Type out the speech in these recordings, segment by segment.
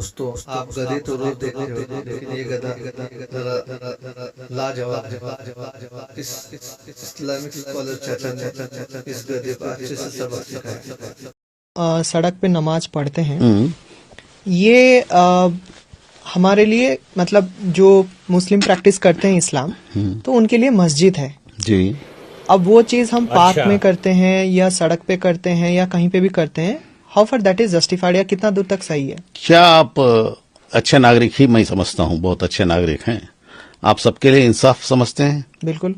दोस्तों, आप गधे तो रोज देखते हो, लेकिन ये गधा जरा लाजवाब। इस इस्लामिक स्कॉलर चाचा ने इस गधे को अच्छे से सबक सिखाया। सड़क पे नमाज पढ़ते हैं, ये हमारे लिए मतलब जो मुस्लिम प्रैक्टिस करते हैं इस्लाम, तो उनके लिए मस्जिद है जी। अब वो चीज हम पार्क में करते हैं या सड़क पे करते हैं या कहीं पे भी करते हैं, how for that is justified, या कितना दूर तक सही है? क्या आप अच्छे नागरिक ही मैं समझता हूँ, बहुत अच्छे नागरिक हैं आप, सबके लिए इंसाफ समझते हैं? बिल्कुल।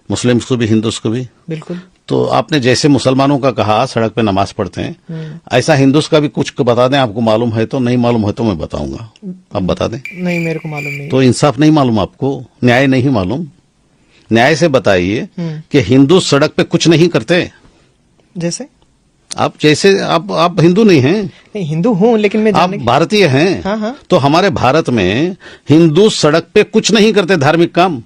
मुस्लिम्स को भी, हिंदूस को भी। बिल्कुल। तो आपने जैसे मुसलमानों का कहा सड़क पे नमाज पढ़ते हैं, ऐसा हिंदूस का भी कुछ बता दें, आपको मालूम है तो, नहीं मालूम है तो मैं बताऊंगा, आप बता दें। नहीं, मेरे को मालूम नहीं। तो इंसाफ नहीं मालूम आपको, न्याय नहीं मालूम? न्याय से बताइए कि हिंदू सड़क पे कुछ नहीं करते। जैसे आप हिंदू नहीं हैं? नहीं, हिंदू हूँ, लेकिन मैं आप भारतीय हैं। हाँ, हाँ। तो हमारे भारत में हिंदू सड़क पे कुछ नहीं करते, धार्मिक काम,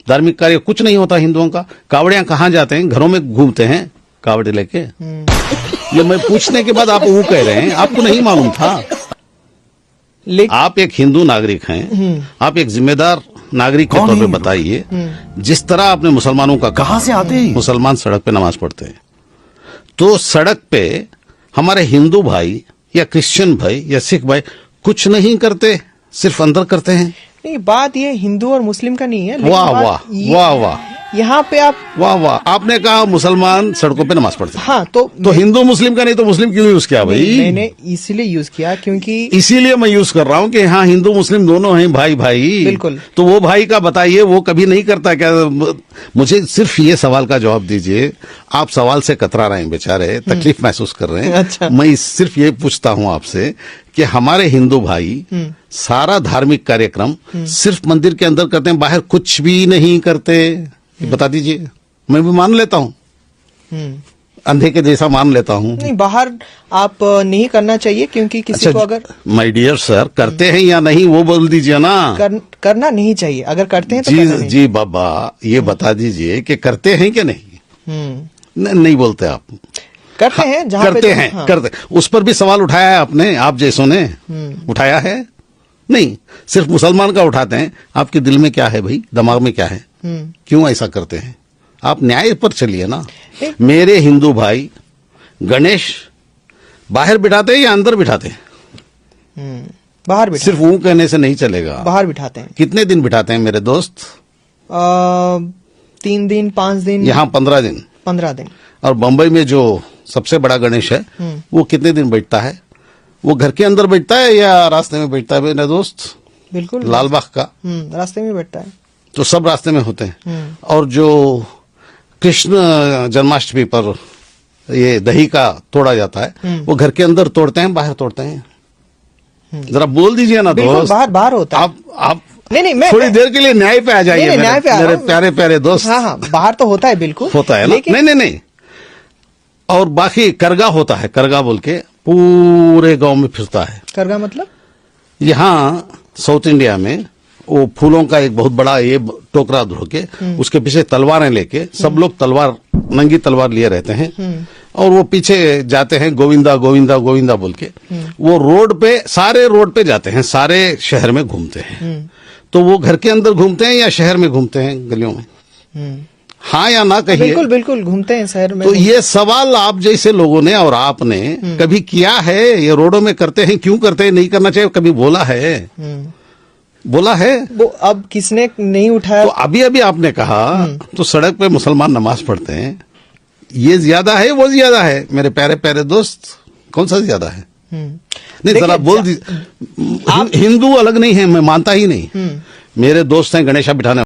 धार्मिक कार्य कुछ नहीं होता हिंदुओं का। कावड़ियां कहाँ जाते हैं? घरों में घूमते हैं कावड़े लेके। ये मैं पूछने के बाद आप वो कह रहे हैं आपको नहीं मालूम था। आप एक हिंदू नागरिक हैं, आप एक जिम्मेदार नागरिक के तौर पे बताइए, जिस तरह आपने मुसलमानों का कहाँ से आते हैं मुसलमान सड़क पे नमाज पढ़ते हैं, तो सड़क पे हमारे हिंदू भाई या क्रिश्चियन भाई या सिख भाई कुछ नहीं करते, सिर्फ अंदर करते हैं। नहीं, बात ये हिंदू और मुस्लिम का नहीं है। वाह वाह वाह वाह, यहाँ पे आप वाह वाह, आपने कहा मुसलमान सड़कों पे नमाज पढ़ते हैं। हाँ, तो हिंदू मुस्लिम का नहीं तो मुस्लिम क्यों यूज किया भाई? मैंने इसीलिए यूज किया क्योंकि इसीलिए मैं यूज कर रहा हूँ कि हाँ हिंदू मुस्लिम दोनों हैं भाई भाई। बिल्कुल। तो वो भाई का बताइए, वो कभी नहीं करता क्या? मुझे सिर्फ ये सवाल का जवाब दीजिए। आप सवाल से कतरा रहे हैं बेचारे, तकलीफ महसूस कर रहे हैं। अच्छा। मैं सिर्फ ये पूछता हूँ आपसे कि हमारे हिंदू भाई सारा धार्मिक कार्यक्रम सिर्फ मंदिर के अंदर करते हैं, बाहर कुछ भी नहीं करते? बता दीजिए, मैं भी मान लेता हूँ, अंधे के जैसा मान लेता हूँ। नहीं, बाहर आप नहीं करना चाहिए क्योंकि किसी को अगर माय डियर सर करते हैं या नहीं वो बोल दीजिए ना। करना नहीं चाहिए, अगर करते हैं तो जी करना नहीं। जी बाबा, ये बता दीजिए कि करते हैं कि नहीं? नहीं बोलते आप। करते हैं जहाँ करते हैं, हाँ। करते। उस पर भी सवाल उठाया है आपने, आप जैसों ने उठाया है? नहीं, सिर्फ मुसलमान का उठाते हैं। आपके दिल में क्या है भाई, दिमाग में क्या है, क्यों ऐसा करते हैं? आप न्याय पर चलिए ना। मेरे हिंदू भाई गणेश बाहर बिठाते हैं या अंदर बिठाते हैं? बाहर बिठाते सिर्फ वो कहने से नहीं चलेगा, बाहर बिठाते हैं। कितने दिन बिठाते हैं मेरे दोस्त? 3 दिन 5 दिन, यहाँ 15 दिन। 15 दिन। और बंबई में जो सबसे बड़ा गणेश है वो कितने दिन बैठता है? वो घर के अंदर बैठता है या रास्ते में बैठता है मेरे दोस्त? बिल्कुल, लालबाग का रास्ते में बैठता है। तो सब रास्ते में होते हैं। और जो कृष्ण जन्माष्टमी पर ये दही का तोड़ा जाता है, वो घर के अंदर तोड़ते हैं बाहर तोड़ते हैं? जरा बोल दीजिए ना दोस्त। बाहर होता है। आप नहीं, मैं थोड़ी देर के लिए न्याय पे आ जाइए मेरे प्यारे प्यारे दोस्त। हाँ, बाहर तो होता है, बिल्कुल होता है ना। नहीं। और बाकी करगा होता है, करगा बोल के पूरे गांव में फिरता है। करगा मतलब? यहाँ साउथ इंडिया में वो फूलों का एक बहुत बड़ा ये टोकरा धो के उसके पीछे तलवारें लेके सब लोग तलवार, नंगी तलवार लिए रहते हैं और वो पीछे जाते हैं गोविंदा गोविंदा गोविंदा बोल के। वो रोड पे, सारे रोड पे जाते हैं, सारे शहर में घूमते हैं। तो वो घर के अंदर घूमते हैं या शहर में घूमते हैं, गलियों में? हाँ या ना कहिए। बिल्कुल बिल्कुल घूमते हैं शहर में। तो ये सवाल आप जैसे लोगों ने और आपने कभी किया है? ये रोडों में करते हैं, क्यों करते हैं, नहीं करना चाहिए, कभी बोला है? बोला है? वो अब किसने नहीं उठाया? तो अभी आपने कहा तो सड़क पे मुसलमान नमाज पढ़ते हैं, ये ज्यादा है वो ज्यादा है? मेरे प्यारे प्यारे दोस्त, कौन सा ज्यादा है? नहीं, जरा बोल दीजिए। हिंदू अलग नहीं है, मैं मानता ही नहीं। मेरे दोस्त हैं गणेशा बिठाने